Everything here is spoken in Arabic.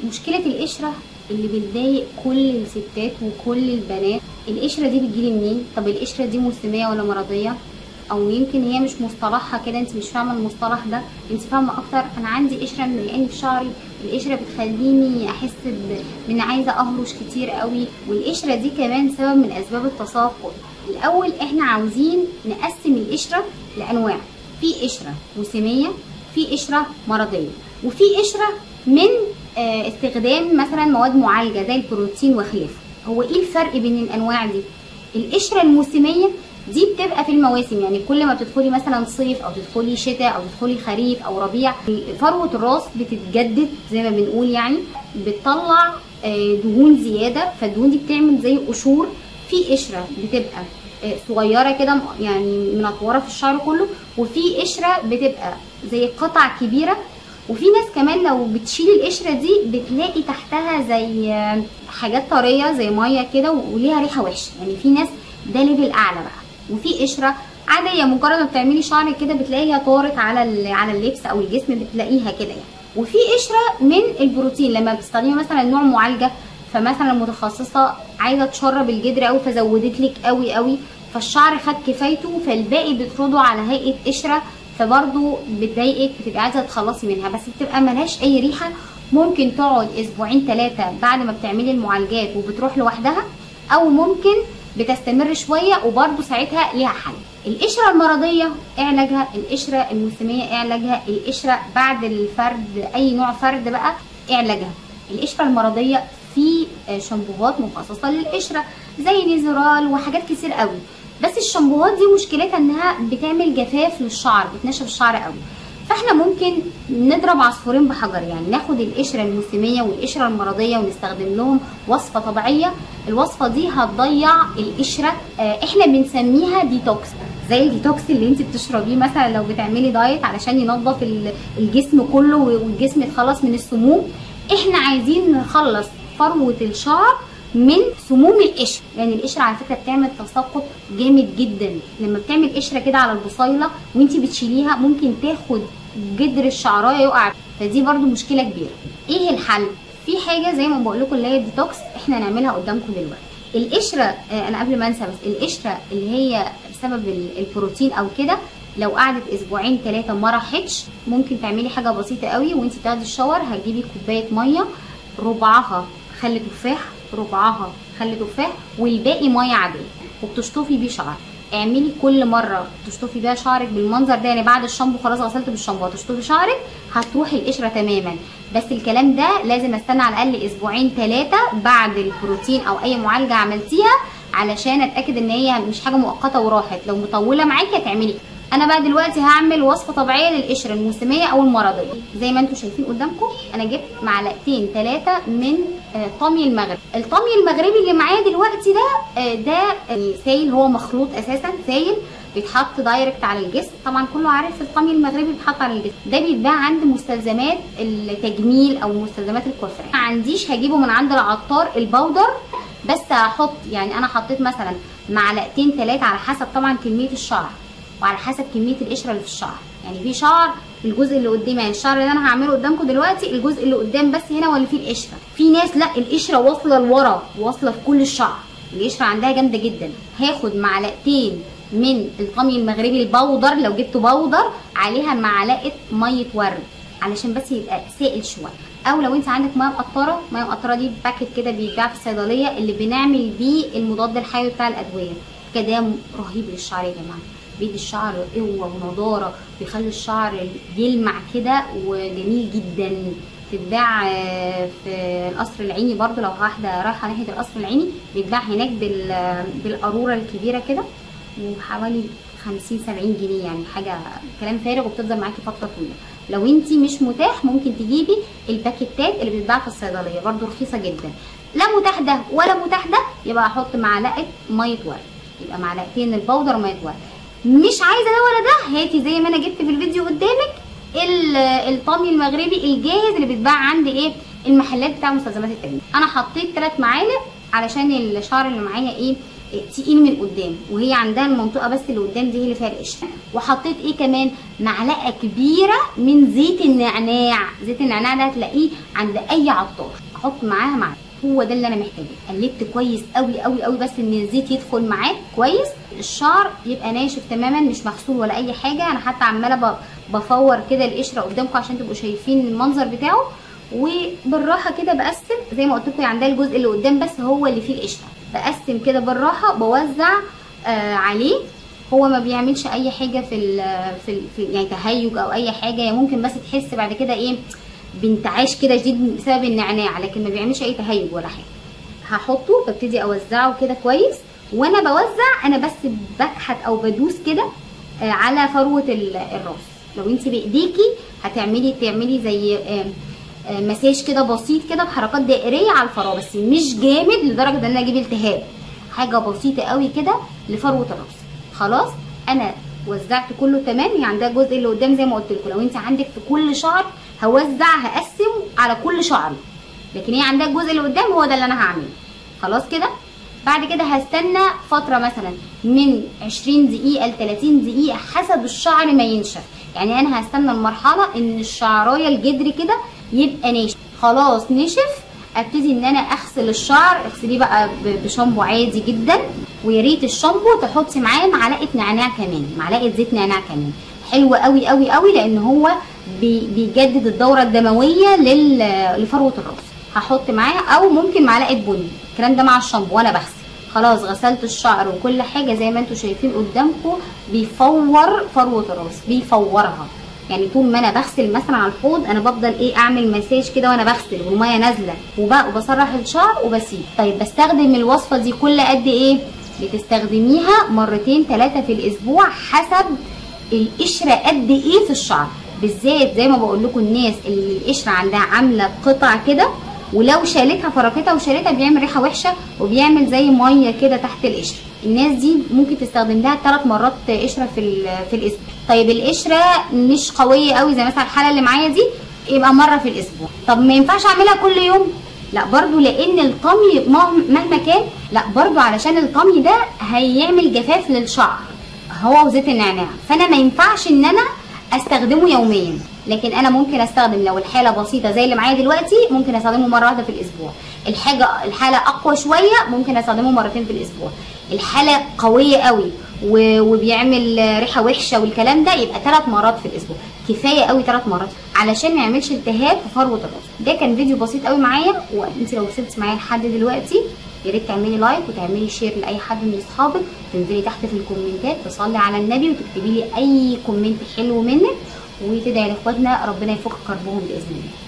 مشكله القشره اللي بتضايق كل الستات وكل البنات، القشره دي بتجيلي منين؟ طب القشره دي موسميه ولا مرضيه؟ او يمكن هي مش مصطلحها كده، انت مش فاهمه المصطلح ده، انت فاهمه اكتر انا عندي قشره مضايقاني في شعري، القشره بتخليني احس بان عايزه اهرش كتير قوي، والقشره دي كمان سبب من اسباب التساقط. الاول احنا عاوزين نقسم القشره لانواع، في قشره موسميه، في قشره مرضيه، وفي قشره من استخدام مثلا مواد معالجه زي البروتين وخلافه. هو ايه الفرق بين الانواع دي؟ القشره الموسميه دي بتبقى في المواسم، يعني كل ما بتدخلي مثلا صيف او تدخلي شتاء او تدخلي خريف او ربيع، فروه الراس بتتجدد زي ما بنقول، يعني بتطلع دهون زياده، فالدهون دي بتعمل زي قشور. في قشره بتبقى صغيره كده يعني منطوره في الشعر كله، وفي قشره بتبقى زي قطع كبيره، وفي ناس كمان لو بتشيل القشره دي بتلاقي تحتها زي حاجات طريه زي ميه كده وليها ريحه وحشه، يعني في ناس ده ليفل اعلى بقى. وفي قشره عاديه مجرد ما بتعملي شعرك كده بتلاقيها طارت على اللبس او الجسم، بتلاقيها كده يعني. وفي قشره من البروتين لما بتستخدمي مثلا نوع معالجه، فمثلا متخصصه عايزه تشرب الجدر قوي فزودت لك قوي قوي، فالشعر خد كفايته، فالباقي بترده على هيئه قشره، فبرضه بتضايقك، بتبقى عايزه تخلصي منها، بس بتبقى ملهاش اي ريحه، ممكن تقعد اسبوعين 3 بعد ما بتعملي المعالجات وبتروح لوحدها، او ممكن بتستمر شويه وبرده ساعتها ليها حل. القشره المرضيه ايه علاجها؟ القشره الموسميه ايه علاجها؟ القشره بعد الفرد اي نوع فرد بقى ايه علاجها؟ القشره المرضيه في شامبوهات مخصصه للقشره زي نيزورال وحاجات كتير قوي، بس الشامبوهات دي مشكلتها انها بتعمل جفاف للشعر، بتنشف الشعر قوي. فاحنا ممكن نضرب عصفورين بحجر، يعني ناخد القشره الموسميه والقشره المرضيه ونستخدم لهم وصفه طبيعيه. الوصفه دي هتضيع القشره، احنا بنسميها ديتوكس، زي الديتوكس اللي انت بتشربيه مثلا لو بتعملي دايت علشان ينظف الجسم كله والجسم يتخلص من السموم. احنا عايزين نخلص فروه الشعر من سموم القشره، يعني القشره على فكره بتعمل تساقط جامد جدا، لما بتعمل قشره كده على البصيله وانت بتشيليها ممكن تاخد جدر الشعرايه يقع، فدي برده مشكله كبيره. ايه الحل؟ في حاجه زي ما بقول لكم اللي هي الديتوكس، احنا نعملها قدامكم دلوقتي. القشره انا قبل ما انسى، بس القشره اللي هي بسبب البروتين او كده لو قعدت اسبوعين 3 ما راحتش، ممكن تعملي حاجه بسيطه قوي وانت بتاخدي الشاور، هتجيبي كوبايه ميه ربعها خل تفاح، ربعها خل تفاح والباقي ميه عاديه، وبتشطفي بيه شعرك. اعملي كل مره تشطفي بيها شعرك بالمنظر ده، يعني بعد الشامبو خلاص غسلت بالشامبو هتشطفي شعرك هتروحي القشره تماما. بس الكلام ده لازم استنى على الاقل اسبوعين 3 بعد البروتين او اي معالجه عملتيها علشان اتاكد ان هي مش حاجه مؤقته وراحت، لو مطوله معاكي هتعملي. انا بقى دلوقتي هعمل وصفه طبيعيه للقشره الموسميه او المرضيه. زي ما انتم شايفين قدامكم انا جبت معلقتين 3 من طمي المغربي. الطمي المغربي اللي معايا دلوقتي ده سائل، هو مخلوط اساسا سائل بيتحط دايركت على الجسم، طبعا كله عارف الطمي المغربي بيتحط على الجسم، ده بيتباع عند مستلزمات التجميل او مستلزمات الكوافير. ما عنديش هجيبه من عند العطار البودر، بس هحط يعني انا حطيت مثلا معلقتين 3 على حسب طبعا كميه الشعر وعلى حسب كميه القشره اللي في الشعر. يعني في شعر في الجزء اللي قدام، يعني الشعر اللي انا هعمله قدامكم دلوقتي الجزء اللي قدام بس هنا واللي فيه القشره، في ناس لا القشره واصله لورا، واصله في كل الشعر، القشره عندها جامده جدا. هاخد معلقتين من الطمي المغربي البودر، لو جبته بودر عليها معلقه ميه ورد علشان بس يبقى سائل شويه، او لو انت عندك ميه مقطره، ميه مقطره دي باكت كده بيتباع في الصيدليه اللي بنعمل بيه المضاد الحيوي بتاع الادويه، كده رهيب للشعر يا جماعه، بيدي الشعر قوه ونضاره، بيخلي الشعر يلمع كده وجميل جدا. بتتباع في القصر العيني برضو، لو واحده رايحه ناحيه القصر العيني بيتباع هناك بالقاروره الكبيره كده، وحوالي 50-70 جنيه، يعني حاجه كلام فارغ وبتفضل معاكي فتره طويله. لو انت مش متاح ممكن تجيبي الباكيتات اللي بتتباع في الصيدليه برضو رخيصه جدا. لا متاح ده ولا متاح ده يبقى احط معلقه ميه ورد، يبقى معلقتين البودر وميه ورد. مش عايزه ده ولا ده، هاتي زي ما انا جبت في الفيديو قدامك الطمي المغربي الجاهز اللي بيتباع عند المحلات بتاع مستلزمات التجميل. انا حطيت 3 معالق علشان الشعر اللي معايا تقيل من قدام، وهي عندها المنطقه بس اللي قدام دي هي اللي فيها القشره. وحطيت ايه كمان؟ معلقه كبيره من زيت النعناع. زيت النعناع ده هتلاقيه عند اي عطار، احط معاها معلقه، هو ده اللي انا محتاجاه. قلبت كويس قوي قوي قوي بس ان الزيت يدخل معاك كويس. الشعر يبقى ناشف تماما، مش مغسول ولا اي حاجه. انا حتى عماله بفور كده القشره قدامكم عشان تبقوا شايفين المنظر بتاعه، وبالراحه كده بقسم زي ما قلت لكم. عندها الجزء اللي قدام بس هو اللي فيه القشره، بقسم كده بالراحه، بوزع عليه. هو ما بيعملش اي حاجه في يعني تهيج او اي حاجه، يعني ممكن بس تحس بعد كده ايه بانتعاش كده شديد بسبب النعناع، لكن ما بيعملش اي تهيج ولا حاجه. هحطه ببتدي اوزعه كده كويس. وانا بوزع انا بس بكحت او بدوس كده على فروه الراس. لو انت بايديكي تعملي زي مساج كده بسيط كده بحركات دائريه على الفروه، بس مش جامد لدرجه ان انا اجيب التهاب. حاجه بسيطه قوي كده لفروه الراس. خلاص انا وزعت كله تمام. هي عندها الجزء اللي قدام زي ما قلت لكم، لو انت عندك في كل شعر هقسم على كل شعر، لكن هي عندها الجزء اللي قدام هو ده اللي انا هعمله. خلاص كده. بعد كده هستنى فتره مثلا من 20 دقيقه ل 30 دقيقه حسب الشعر ما ينشف. يعني انا هستنى المرحله ان الشعرايه الجدر كده يبقى ناشف. خلاص نشف، ابتدي ان انا اغسل الشعر. اغسليه بقى بشامبو عادي جدا، ويا ريت الشامبو تحطي معاه معلقه نعناع كمان، معلقه زيت نعناع كمان. حلو قوي قوي قوي، لان هو بيجدد الدوره الدمويه لفروه الراس. هحط معاه او ممكن معلقه بني، الكلام ده مع الشامبو وانا بغسل. خلاص غسلت الشعر وكل حاجه زي ما انتم شايفين قدامكم. بيفور فروه الراس، بيفورها. يعني طول ما انا بغسل مثلا على الحوض انا بفضل اعمل مساج كده وانا بغسل والميه نازله، وبسرح الشعر وبسيب. طيب بستخدم الوصفه دي كل قد ايه؟ بتستخدميها مرتين 3 في الاسبوع حسب القشره قد ايه في الشعر. بالذات زي ما بقول لكم الناس اللي القشره عندها عامله قطع كده، ولو شالتها فركتها وشالتها بيعمل ريحه وحشه وبيعمل زي ميه كده تحت القشره. الناس دي ممكن تستخدم لها 3 مرات قشره في الاسبوع. طيب القشره مش قويه قوي زي مثلا الحاله اللي معايا دي، يبقى مره في الاسبوع. طب ما ينفعش اعملها كل يوم؟ لا برضو، لان الطمي مهما كان، لا برضو علشان الطمي ده هيعمل جفاف للشعر هو وزيت النعناع، فانا ما ينفعش ان انا استخدمه يوميا. لكن انا ممكن استخدم لو الحاله بسيطه زي اللي معايا دلوقتي، ممكن استخدمه مره واحده في الاسبوع. الحاله اقوى شويه ممكن استخدمه مرتين في الاسبوع. الحاله قويه قوي وبيعمل ريحه وحشه والكلام ده، يبقى 3 مرات في الاسبوع كفايه قوي. 3 مرات علشان ما يعملش التهاب في فروه الراس. ده كان فيديو بسيط قوي معايا، وانت لو وصلتي معايا لحد دلوقتي يا ريت تعملي لايك وتعملي شير لاي حد من اصحابك. تنزلي تحت في الكومنتات تصلي على النبي وتكتبي لي اي كومنت حلو منك، وتدعي لاخواتنا ربنا يفك كربهم باذن الله.